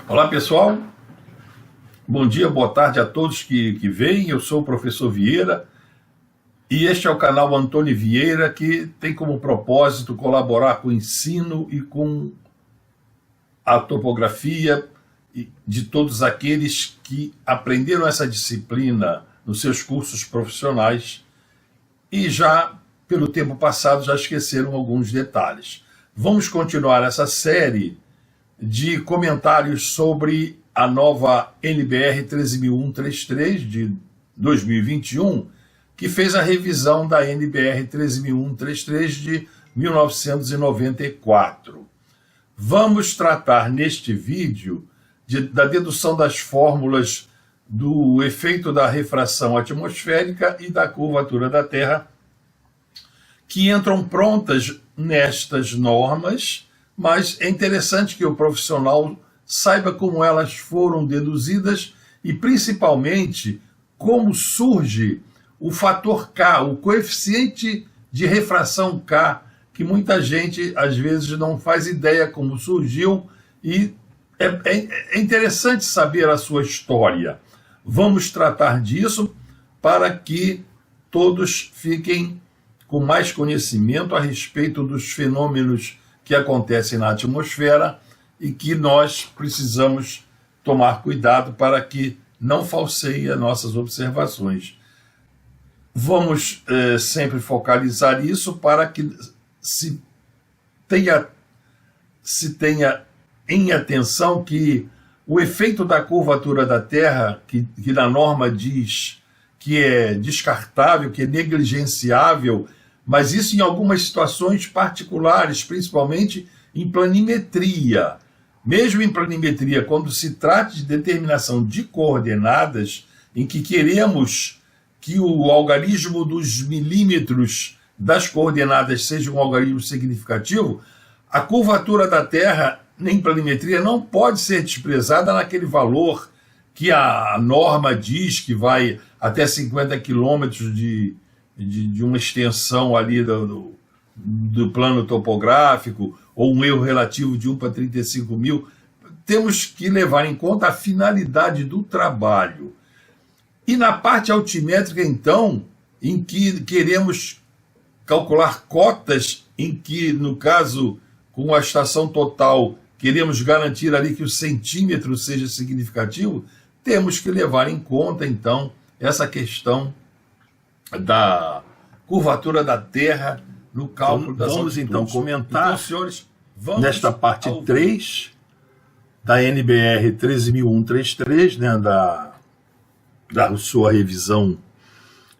Olá pessoal, bom dia, boa tarde a todos que vêm. Eu sou o professor Vieira e este é o canal Antônio Vieira, que tem como propósito colaborar com o ensino e com a topografia de todos aqueles que aprenderam essa disciplina nos seus cursos profissionais e já, pelo tempo passado, já esqueceram alguns detalhes. Vamos continuar essa série de comentários sobre a nova NBR 13133 de 2021, que fez a revisão da NBR 13133 de 1994. Vamos tratar neste vídeo da dedução das fórmulas do efeito da refração atmosférica e da curvatura da Terra, que entram prontas nestas normas, mas é interessante que o profissional saiba como elas foram deduzidas e, principalmente, como surge o fator K, o coeficiente de refração K, que muita gente, às vezes, não faz ideia como surgiu, e é interessante saber a sua história. Vamos tratar disso para que todos fiquem com mais conhecimento a respeito dos fenômenos que acontecem na atmosfera e que nós precisamos tomar cuidado para que não falseie as nossas observações. Vamos sempre focalizar isso para que se tenha em atenção que o efeito da curvatura da Terra, que na norma diz que é descartável, que é negligenciável, mas isso em algumas situações particulares, principalmente em planimetria. Mesmo em planimetria, quando se trata de determinação de coordenadas, em que queremos que o algarismo dos milímetros das coordenadas seja um algarismo significativo, a curvatura da Terra em planimetria não pode ser desprezada naquele valor que a norma diz que vai até 50 quilômetros de uma extensão ali do plano topográfico, ou um erro relativo de 1 para 35 mil. Temos que levar em conta a finalidade do trabalho. E na parte altimétrica, então, em que queremos calcular cotas, em que, no caso, com a estação total, queremos garantir ali que o centímetro seja significativo, temos que levar em conta, então, essa questão da curvatura da Terra no cálculo das altitudes. Vamos então comentar, então, senhores, nesta parte 3 da NBR 13133, né, da sua revisão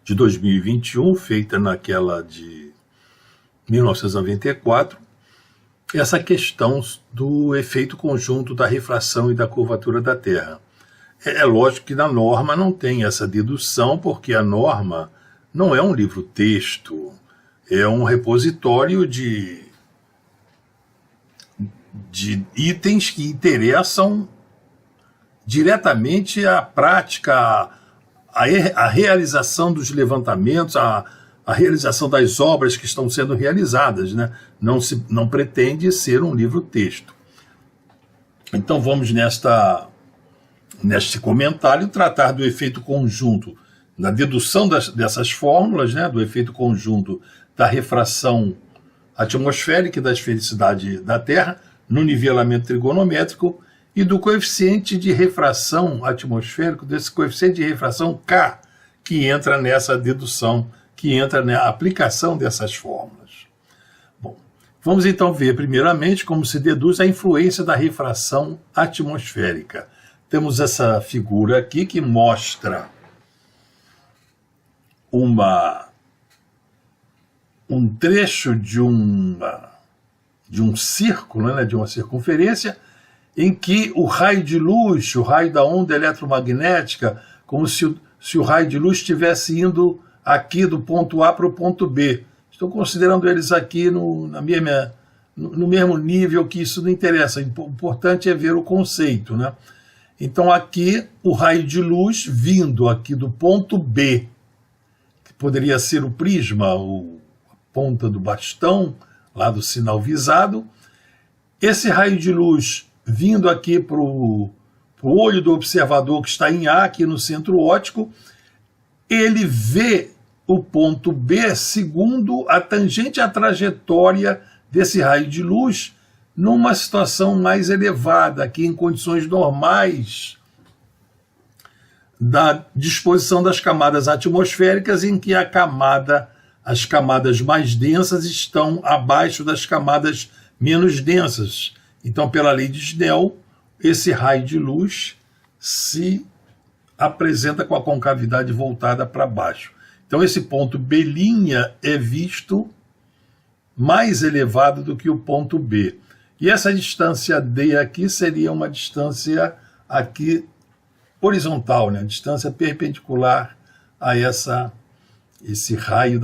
de 2021, feita naquela de 1994, essa questão do efeito conjunto da refração e da curvatura da Terra. É lógico que na norma não tem essa dedução, porque a norma não é um livro-texto, é um repositório de itens que interessam diretamente à prática, a realização dos levantamentos, a realização das obras que estão sendo realizadas, né? Não pretende ser um livro-texto. Então vamos neste comentário tratar do efeito conjunto, na dedução dessas fórmulas, né, do efeito conjunto da refração atmosférica e da esfericidade da Terra no nivelamento trigonométrico e do coeficiente de refração atmosférico, desse coeficiente de refração K, que entra nessa dedução, que entra na aplicação dessas fórmulas. Bom, vamos então ver primeiramente como se deduz a influência da refração atmosférica. Temos essa figura aqui que mostra um trecho de um círculo, né, de uma circunferência, em que o raio de luz, o raio da onda eletromagnética, como se o raio de luz estivesse indo aqui do ponto A para o ponto B. Estou considerando eles aqui no mesmo nível, que isso não interessa. O importante é ver o conceito, né? Então aqui o raio de luz vindo aqui do ponto B, que poderia ser o prisma, a ponta do bastão, lá do sinal visado. Esse raio de luz vindo aqui para o olho do observador que está em A, aqui no centro óptico, ele vê o ponto B segundo a tangente à trajetória desse raio de luz, numa situação mais elevada, aqui em condições normais da disposição das camadas atmosféricas, em que as camadas mais densas estão abaixo das camadas menos densas. Então, pela lei de Snell, esse raio de luz se apresenta com a concavidade voltada para baixo. Então, esse ponto B' é visto mais elevado do que o ponto B. E essa distância D aqui seria uma distância aqui horizontal, né? Distância perpendicular a esse raio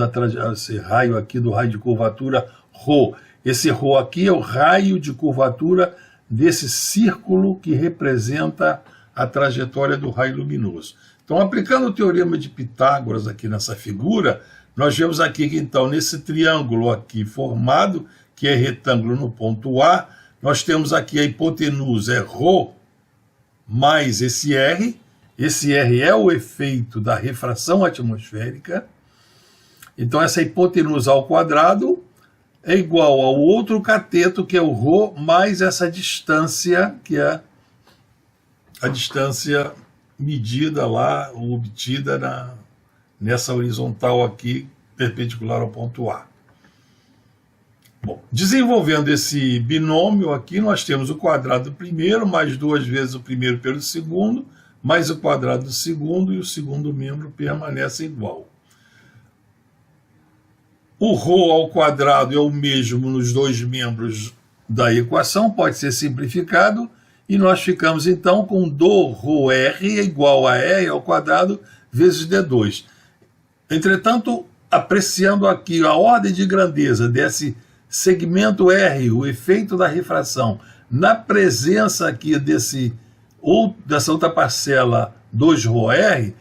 aqui do raio de curvatura ρ. Esse ρ aqui é o raio de curvatura desse círculo que representa a trajetória do raio luminoso. Então, aplicando o teorema de Pitágoras aqui nessa figura, nós vemos aqui que, então, nesse triângulo aqui formado, que é retângulo no ponto A, nós temos aqui a hipotenusa, é ρ mais esse R. Esse R é o efeito da refração atmosférica. Então, essa hipotenusa ao quadrado é igual ao outro cateto, que é o ρ, mais essa distância, que é a distância medida lá, ou obtida nessa horizontal aqui, perpendicular ao ponto A. Bom, desenvolvendo esse binômio aqui, nós temos o quadrado do primeiro, mais 2 vezes o primeiro pelo segundo, mais o quadrado do segundo, e o segundo membro permanece igual. O ρ ao quadrado é o mesmo nos dois membros da equação, pode ser simplificado, e nós ficamos então com do ρr igual a R ao quadrado vezes D2. Entretanto, apreciando aqui a ordem de grandeza desse segmento R, o efeito da refração, na presença aqui dessa outra parcela 2ρr,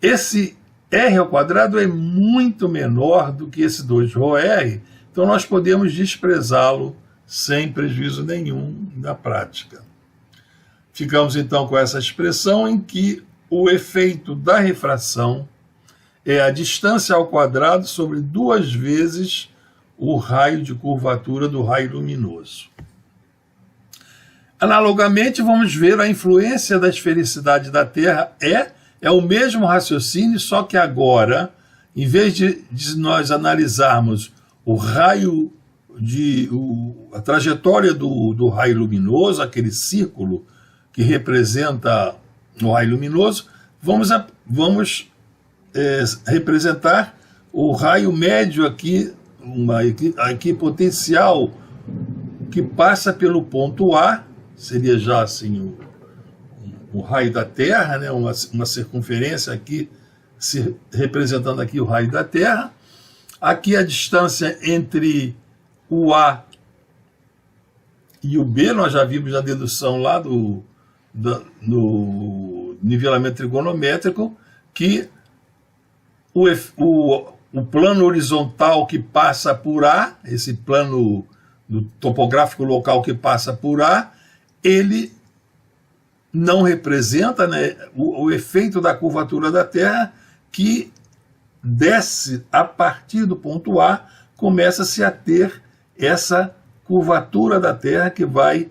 esse R ao quadrado é muito menor do que esse 2ρr, então nós podemos desprezá-lo sem prejuízo nenhum na prática. Ficamos então com essa expressão em que o efeito da refração é a distância ao quadrado sobre 2 vezes o raio de curvatura do raio luminoso. Analogamente, vamos ver a influência da esfericidade da Terra. É o mesmo raciocínio, só que agora, em vez de nós analisarmos o raio, a trajetória do raio luminoso, aquele círculo que representa o raio luminoso, vamos representar o raio médio aqui, aqui potencial, que passa pelo ponto A, seria já assim o raio da Terra, né? uma circunferência aqui, representando aqui o raio da Terra. Aqui a distância entre o A e o B, nós já vimos na dedução lá no nivelamento trigonométrico, que o plano horizontal que passa por A, esse plano do topográfico local que passa por A, ele não representa, né, o efeito da curvatura da Terra, que desce a partir do ponto A, começa-se a ter essa curvatura da Terra que vai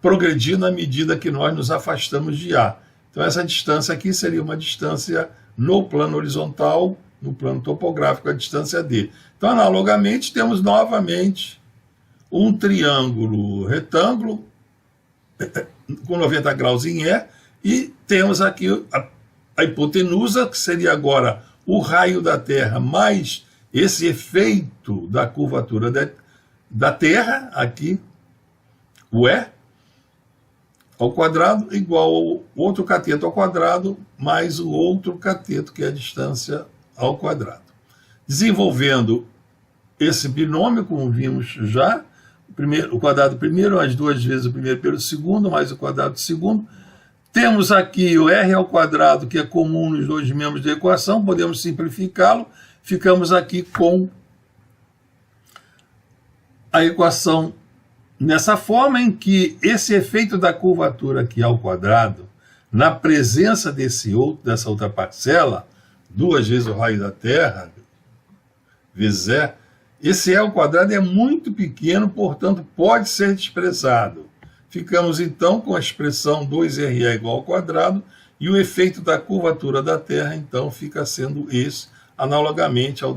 progredir na medida que nós nos afastamos de A. Então essa distância aqui seria uma distância no plano horizontal, no plano topográfico, a distância D. Então, analogamente, temos novamente um triângulo retângulo com 90 graus em E, e temos aqui a hipotenusa, que seria agora o raio da Terra mais esse efeito da curvatura da Terra, aqui, o E, ao quadrado, igual ao outro cateto ao quadrado, mais o outro cateto, que é a distância ao quadrado. Desenvolvendo esse binômio, como vimos já, o quadrado do primeiro, mais 2 vezes o primeiro pelo segundo, mais o quadrado do segundo. Temos aqui o R ao quadrado, que é comum nos dois membros da equação, podemos simplificá-lo, ficamos aqui com a equação nessa forma em que esse efeito da curvatura aqui ao quadrado, na presença dessa outra parcela, 2 vezes o raio da Terra, vezes E, esse E ao quadrado é muito pequeno, portanto pode ser expressado. Ficamos então com a expressão 2RE igual ao quadrado, e o efeito da curvatura da Terra então fica sendo esse, analogamente ao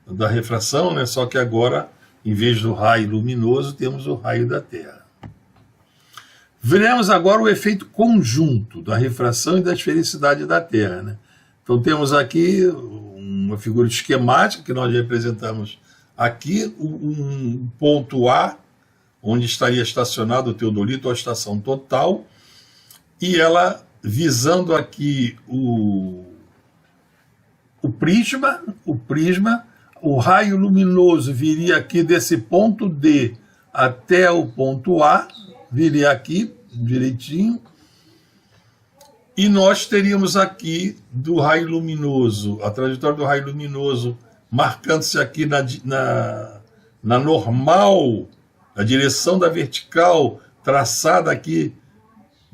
da refração, né? Só que agora, em vez do raio luminoso, temos o raio da Terra. Veremos agora o efeito conjunto da refração e da esfericidade da Terra, né? Então temos aqui uma figura esquemática que nós representamos aqui, um ponto A, onde estaria estacionado o teodolito, ou a estação total, e ela visando aqui o prisma, o raio luminoso viria aqui desse ponto D até o ponto A, viria aqui direitinho, e nós teríamos aqui do raio luminoso, a trajetória do raio luminoso marcando-se aqui na normal, na direção da vertical, traçada aqui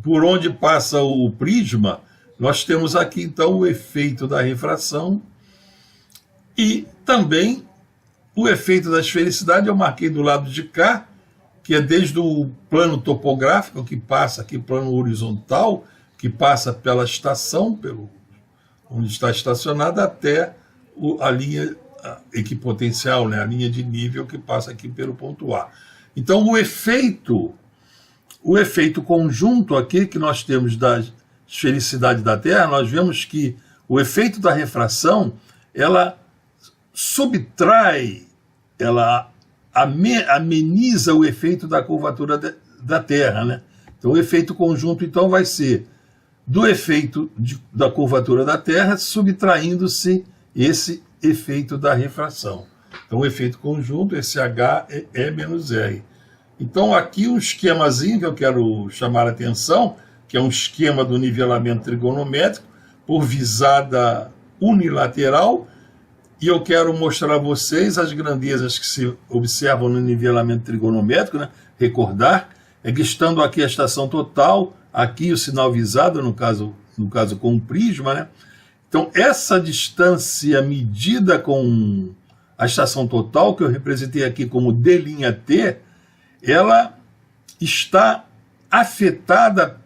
por onde passa o prisma. Nós temos aqui então o efeito da refração e também o efeito da esfericidade. Eu marquei do lado de cá, que é desde o plano topográfico, que passa aqui, plano horizontal, que passa pela estação, onde está estacionada, até a linha equipotencial, né, a linha de nível que passa aqui pelo ponto A. Então o efeito conjunto aqui que nós temos da esfericidade da Terra, nós vemos que o efeito da refração, ela subtrai, ela ameniza o efeito da curvatura da Terra, né? Então o efeito conjunto então vai ser do efeito da curvatura da Terra, subtraindo-se esse efeito da refração. Então o efeito conjunto, esse H é E menos R. Então aqui um esquemazinho que eu quero chamar a atenção, que é um esquema do nivelamento trigonométrico por visada unilateral, e eu quero mostrar a vocês as grandezas que se observam no nivelamento trigonométrico, né? Recordar é que estando aqui a estação total, aqui o sinal visado, no caso com o prisma, né? Então essa distância medida com a estação total, que eu representei aqui como D'T, ela está afetada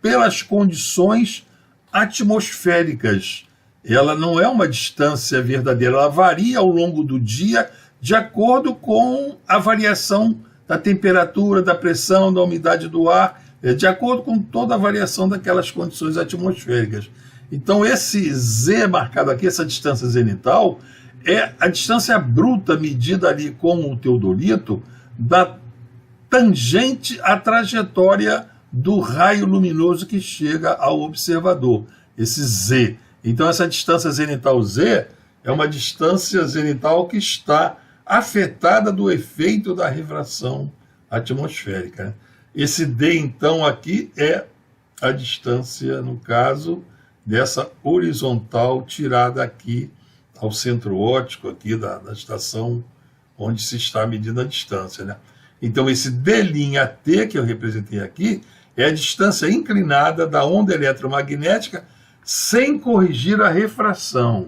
pelas condições atmosféricas. Ela não é uma distância verdadeira, ela varia ao longo do dia de acordo com a variação da temperatura, da pressão, da umidade do ar, de acordo com toda a variação daquelas condições atmosféricas. Então esse Z marcado aqui, essa distância zenital, é a distância bruta medida ali com o teodolito da tangente à trajetória do raio luminoso que chega ao observador, esse Z. Então essa distância zenital Z é uma distância zenital que está afetada do efeito da refração atmosférica. Esse D então aqui é a distância, no caso, dessa horizontal tirada aqui ao centro óptico aqui da estação onde se está medindo a distância, né? Então esse D'T que eu representei aqui é a distância inclinada da onda eletromagnética sem corrigir a refração.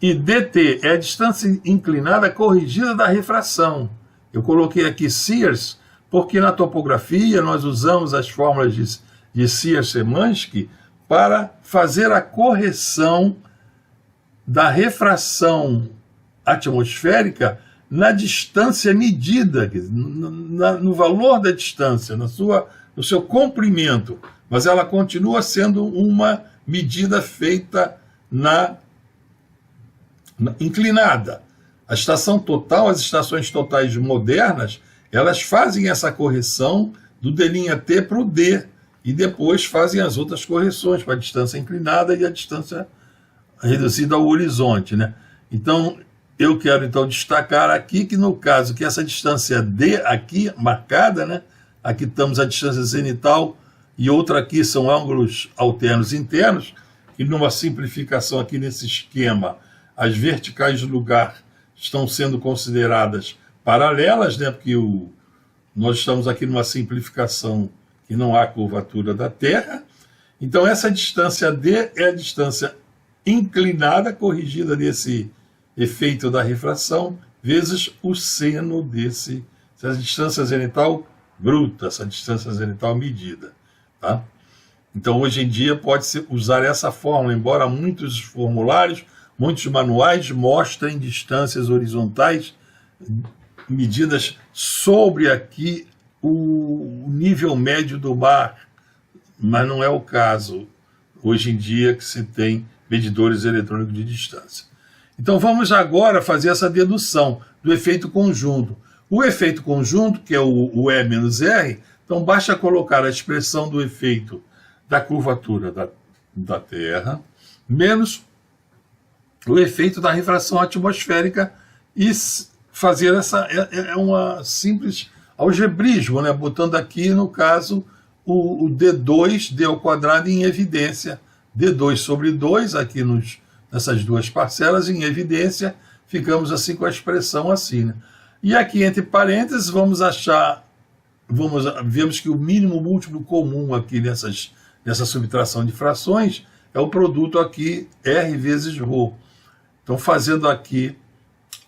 E Dt é a distância inclinada corrigida da refração. Eu coloquei aqui Sears porque na topografia nós usamos as fórmulas de Sears-Szymanski para fazer a correção da refração atmosférica na distância medida, no valor da distância, no seu comprimento, mas ela continua sendo uma medida feita inclinada. A estação total, as estações totais modernas, elas fazem essa correção do D'T para o D, e depois fazem as outras correções para a distância inclinada e a distância reduzida ao horizonte, né? Então, eu quero então destacar aqui que no caso que essa distância D aqui marcada, né? Aqui estamos a distância zenital e outra aqui são ângulos alternos internos, e numa simplificação aqui nesse esquema, as verticais do lugar estão sendo consideradas paralelas, né? Porque nós estamos aqui numa simplificação que não há curvatura da Terra. Então essa distância D é a distância inclinada, corrigida desse efeito da refração, vezes o seno essa distância zenital bruta, essa distância zenital medida. Tá? Então hoje em dia pode-se usar essa fórmula, embora muitos formulários, muitos manuais mostrem distâncias horizontais medidas sobre aqui o nível médio do mar, mas não é o caso hoje em dia que se tem medidores eletrônicos de distância. Então vamos agora fazer essa dedução do efeito conjunto. O efeito conjunto, que é o E menos R, então basta colocar a expressão do efeito da curvatura da Terra, menos o efeito da refração atmosférica, e fazer uma simples algebrismo, né? Botando aqui, no caso, o D2, D ao quadrado, em evidência. D2 sobre 2, aqui nessas duas parcelas, em evidência, ficamos assim com a expressão assim, né? E aqui, entre parênteses, vemos que o mínimo múltiplo comum aqui nessa subtração de frações é o produto aqui R vezes ρ. Então, fazendo aqui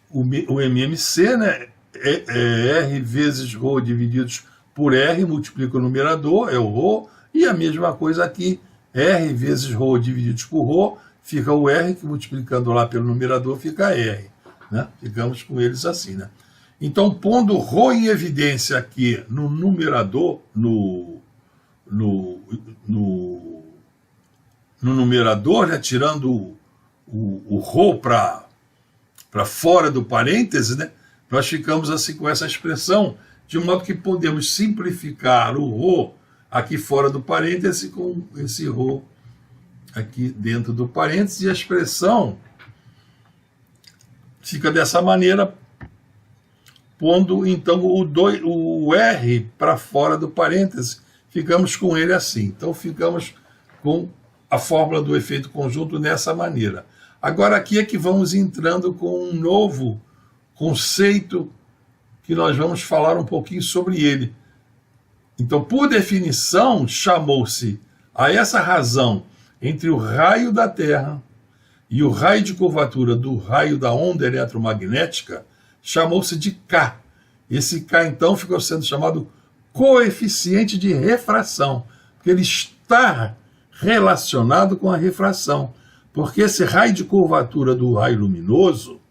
o MMC, né, é R vezes ρ divididos por R, multiplica o numerador, é o ρ, e a mesma coisa aqui, R vezes ρ divididos por ρ, fica o R, que multiplicando lá pelo numerador fica R. Né? Ficamos com eles assim, né? Então, pondo ρ em evidência aqui no numerador, no numerador, né, tirando o ρ para fora do parêntese, né, nós ficamos assim com essa expressão, de modo que podemos simplificar o ρ aqui fora do parêntese com esse ρ aqui dentro do parêntese, e a expressão fica dessa maneira, pondo então o R para fora do parêntese, ficamos com ele assim. Então ficamos com a fórmula do efeito conjunto dessa maneira. Agora aqui é que vamos entrando com um novo conceito que nós vamos falar um pouquinho sobre ele. Então, por definição, chamou-se a essa razão entre o raio da Terra e o raio de curvatura do raio da onda eletromagnética, chamou-se de K. Esse K, então, ficou sendo chamado coeficiente de refração, porque ele está relacionado com a refração, porque esse raio de curvatura do raio luminoso,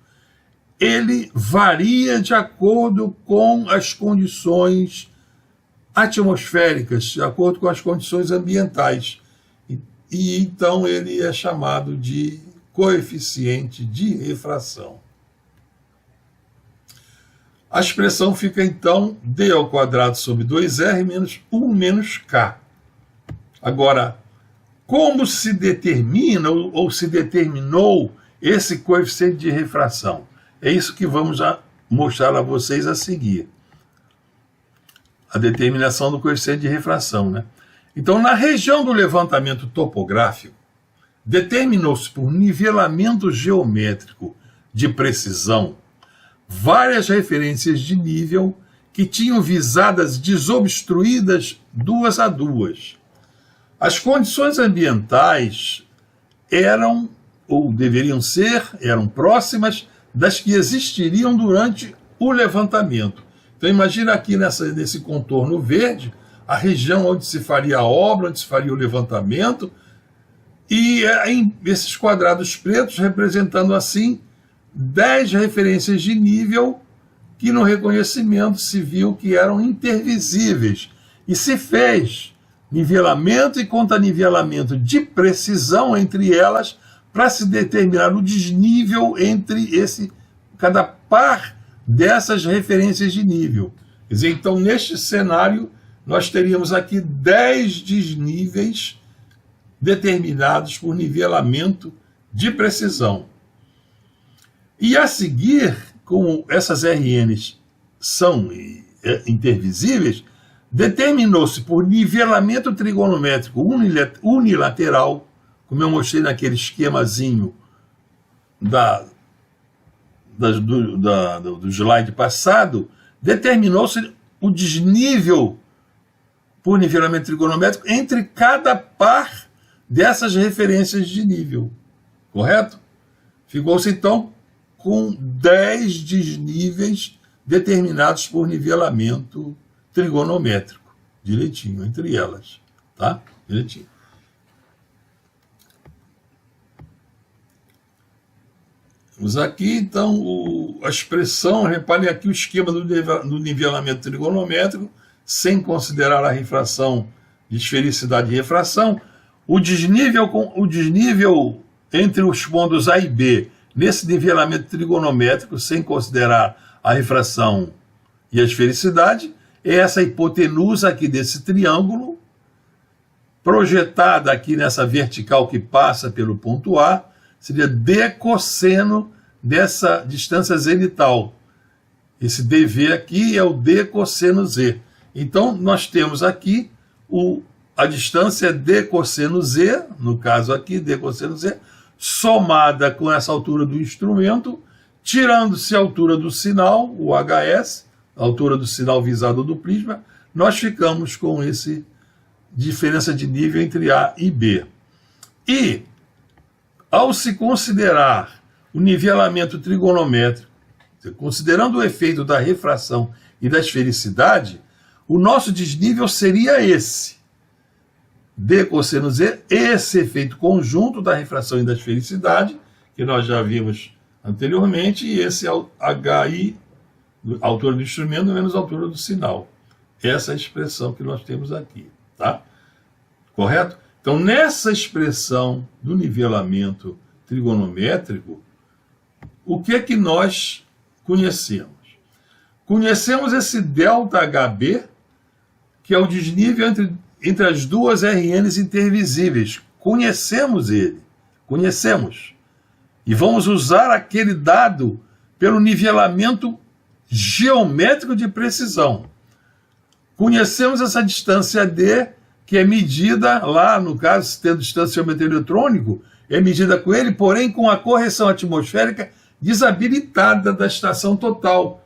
ele varia de acordo com as condições atmosféricas, de acordo com as condições ambientais. E então ele é chamado de coeficiente de refração. A expressão fica então D ao quadrado sobre 2R menos 1 menos K. Agora, como se determina ou se determinou esse coeficiente de refração? É isso que vamos mostrar a vocês a seguir. A determinação do coeficiente de refração, né? Então, na região do levantamento topográfico, determinou-se por nivelamento geométrico de precisão várias referências de nível que tinham visadas desobstruídas duas a duas. As condições ambientais eram, ou deveriam ser, eram próximas das que existiriam durante o levantamento. Então imagina aqui nesse contorno verde, a região onde se faria a obra, onde se faria o levantamento, e esses quadrados pretos representando assim 10 referências de nível que no reconhecimento se viu que eram intervisíveis. E se fez nivelamento e contranivelamento de precisão entre elas para se determinar o desnível entre cada par dessas referências de nível. Quer dizer, então, neste cenário, nós teríamos aqui 10 desníveis determinados por nivelamento de precisão. E a seguir, como essas RNs são intervisíveis, determinou-se por nivelamento trigonométrico unilateral, como eu mostrei naquele esquemazinho do slide passado, determinou-se o desnível por nivelamento trigonométrico entre cada par dessas referências de nível, correto? Ficou-se então com 10 desníveis determinados por nivelamento trigonométrico, direitinho, entre elas, tá? Direitinho. Vamos aqui, então, a expressão, reparem aqui o esquema do nivelamento trigonométrico, sem considerar a refração de esfericidade e refração. O desnível entre os pontos A e B, nesse nivelamento trigonométrico, sem considerar a refração e a esfericidade, é essa hipotenusa aqui desse triângulo, projetada aqui nessa vertical que passa pelo ponto A, seria d cosseno dessa distância zenital. Esse dv aqui é o d cosseno z. Então, nós temos aqui a distância d cosseno z, no caso aqui, d cosseno z, somada com essa altura do instrumento, tirando-se a altura do sinal, o HS, a altura do sinal visado do prisma, nós ficamos com essa diferença de nível entre A e B. E, ao se considerar o nivelamento trigonométrico, considerando o efeito da refração e da esfericidade, o nosso desnível seria esse. D cosseno Z, esse efeito conjunto da refração e da esfericidade, que nós já vimos anteriormente, e esse é o HI, a altura do instrumento menos a altura do sinal. Essa é a expressão que nós temos aqui, tá? Correto? Então, nessa expressão do nivelamento trigonométrico, o que é que nós conhecemos? Conhecemos esse ΔHB, que é o desnível entre as duas RNs intervisíveis. Conhecemos ele. Conhecemos. E vamos usar aquele dado pelo nivelamento geométrico de precisão. Conhecemos essa distância D, que é medida lá, no caso, tendo distância de geometria eletrônico, é medida com ele, porém com a correção atmosférica desabilitada da estação total.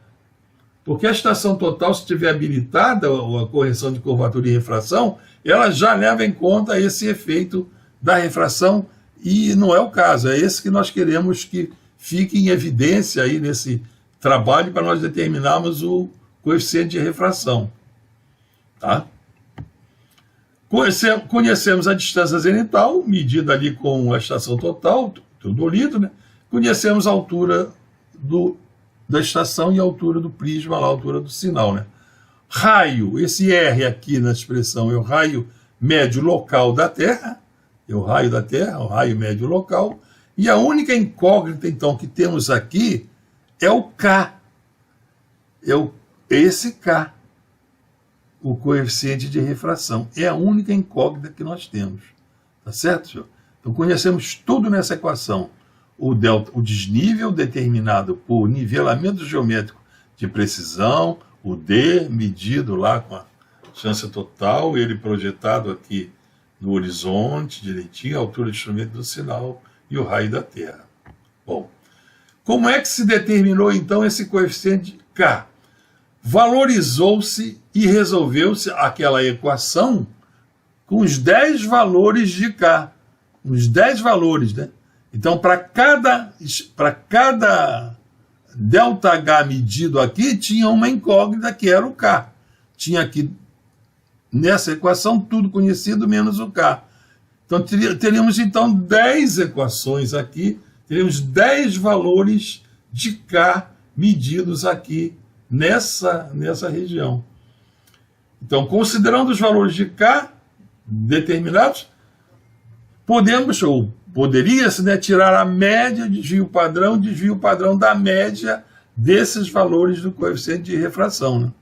Porque a estação total, se estiver habilitada, a correção de curvatura e refração, ela já leva em conta esse efeito da refração, e não é o caso, é esse que nós queremos que fique em evidência aí nesse trabalho para nós determinarmos o coeficiente de refração. Tá? Conhecemos a distância zenital, medida ali com a estação total, teodolito, né? Conhecemos a altura da estação e a altura do prisma, lá, a altura do sinal, né? Raio, esse R aqui na expressão é o raio médio local da Terra, é o raio da Terra, o raio médio local, e a única incógnita, então, que temos aqui é o K, esse K, o coeficiente de refração, é a única incógnita que nós temos, tá certo, senhor? Então, conhecemos tudo nessa equação. O desnível determinado por nivelamento geométrico de precisão, o D medido lá com a distância total, ele projetado aqui no horizonte, direitinho, a altura do instrumento do sinal e o raio da Terra. Bom, como é que se determinou então esse coeficiente de K? Valorizou-se e resolveu-se aquela equação com os 10 valores de K. Os 10 valores, né? Então, para cada ΔH medido aqui, tinha uma incógnita que era o K. Tinha aqui, nessa equação, tudo conhecido menos o K. Então, teríamos, então, 10 equações aqui, teríamos 10 valores de K medidos aqui nessa região. Então, considerando os valores de K determinados, poderia-se, né, tirar a média, desvio padrão da média desses valores do coeficiente de refração. Né?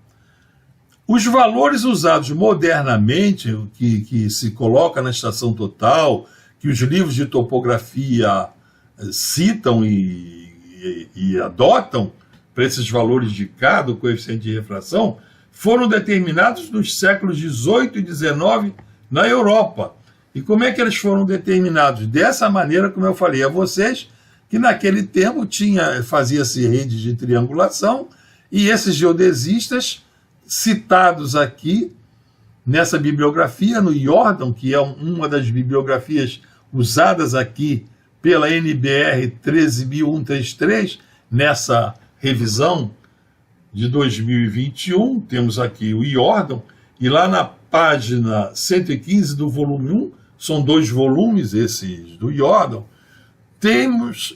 Os valores usados modernamente, que se coloca na estação total, que os livros de topografia citam e adotam para esses valores de K, do coeficiente de refração, foram determinados nos séculos XVIII e XIX na Europa. E como é que eles foram determinados? Dessa maneira, como eu falei a vocês, que naquele tempo fazia-se rede de triangulação, e esses geodesistas, citados aqui nessa bibliografia, no Jordan, que é uma das bibliografias usadas aqui pela NBR 13133, nessa revisão de 2021, temos aqui o Jordan, e lá na página 115 do volume 1, são 2 volumes esses do Jordan,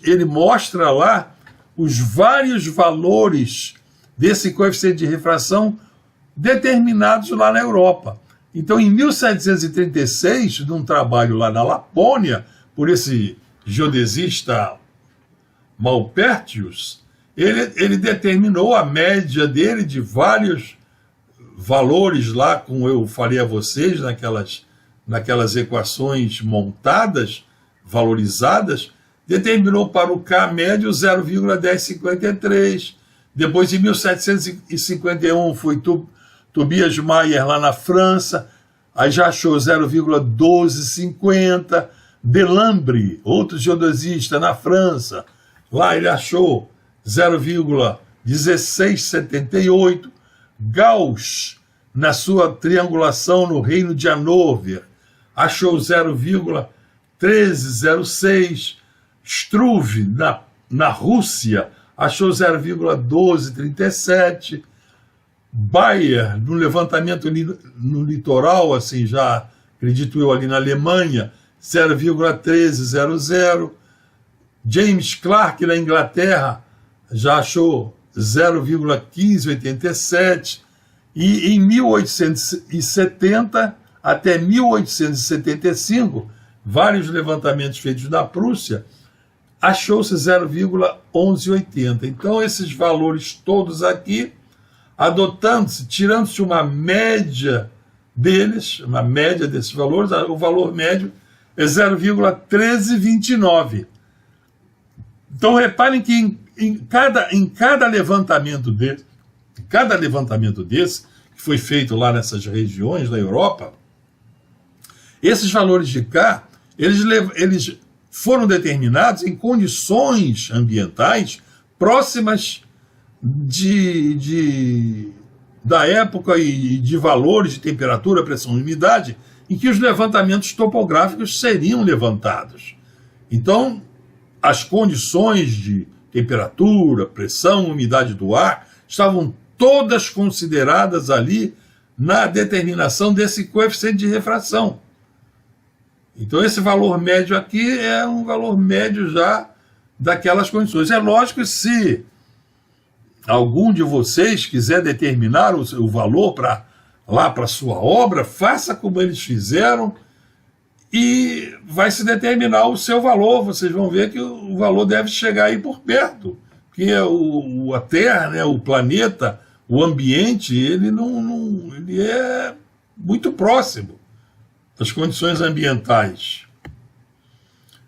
ele mostra lá os vários valores desse coeficiente de refração determinados lá na Europa. Então, em 1736, num trabalho lá na Lapônia, por esse geodesista Maupertius, ele determinou a média dele de vários valores lá, como eu falei a vocês, naquelas equações montadas, valorizadas, determinou para o K médio 0,1053. Depois, em 1751, foi Tobias Mayer lá na França, aí já achou 0,1250. Delambre, outro geodesista na França, lá ele achou 0,1678. Gauss, na sua triangulação no Reino de Hannover, achou 0,1306. Struve, na Rússia, achou 0,1237. Bayer, no levantamento no litoral, assim, já acredito eu, ali na Alemanha, 0,1300. James Clark, na Inglaterra, já achou 0,1587. E em 1870 até 1875, vários levantamentos feitos na Prússia, achou-se 0,1180. Então, esses valores todos aqui, adotando-se, tirando-se uma média deles, uma média desses valores, o valor médio é 0,1329. Então, reparem que em cada levantamento desse, que foi feito lá nessas regiões da Europa, esses valores de K, eles foram determinados em condições ambientais próximas da época e de valores de temperatura, pressão e umidade, em que os levantamentos topográficos seriam levantados. Então, as condições de temperatura, pressão, umidade do ar, estavam todas consideradas ali na determinação desse coeficiente de refração. Então, esse valor médio aqui é um valor médio já daquelas condições. É lógico que se algum de vocês quiser determinar o valor para a sua obra, faça como eles fizeram e vai se determinar o seu valor. Vocês vão ver que o valor deve chegar aí por perto, porque a Terra, né, o planeta, o ambiente, ele é muito próximo das condições ambientais.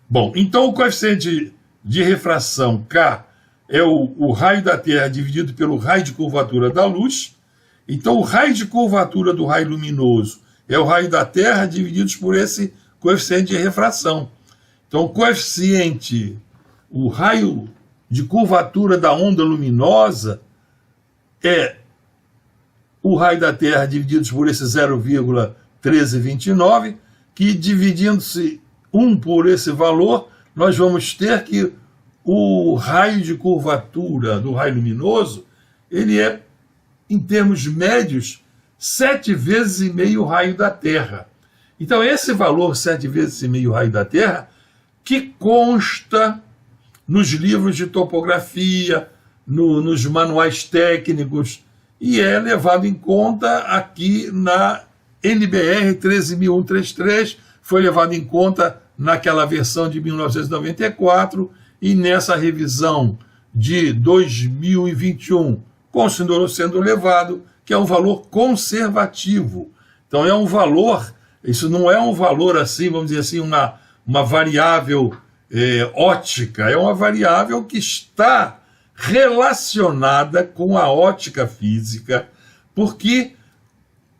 Bom, então o coeficiente de refração K é o raio da Terra dividido pelo raio de curvatura da luz. Então, o raio de curvatura do raio luminoso é o raio da Terra divididos por esse coeficiente de refração. Então, o raio de curvatura da onda luminosa é o raio da Terra divididos por esse 0,1329, que dividindo-se 1 por esse valor, nós vamos ter que o raio de curvatura do raio luminoso, ele é, em termos médios, 7 vezes e meio o raio da Terra. Então, esse valor, 7 vezes e meio o raio da Terra, que consta nos livros de topografia, nos manuais técnicos, e é levado em conta aqui na NBR 13133, foi levado em conta naquela versão de 1994, e nessa revisão de 2021 continuou sendo levado, que é um valor conservativo. Então é um valor, isso não é um valor assim, vamos dizer assim, uma variável ótica, é uma variável que está relacionada com a ótica física, porque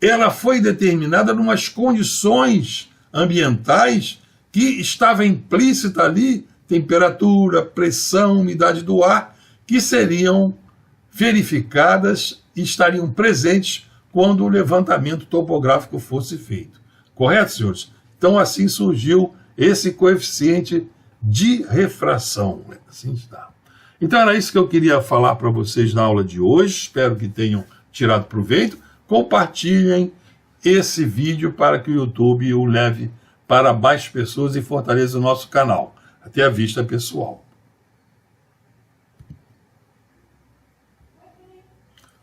ela foi determinada em umas condições ambientais que estava implícita ali temperatura, pressão, umidade do ar, que seriam verificadas e estariam presentes quando o levantamento topográfico fosse feito. Correto, senhores? Então assim surgiu esse coeficiente de refração. Assim está. Então era isso que eu queria falar para vocês na aula de hoje. Espero que tenham tirado proveito. Compartilhem esse vídeo para que o YouTube o leve para mais pessoas e fortaleça o nosso canal. Até a vista, pessoal.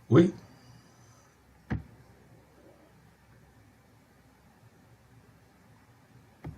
Oi?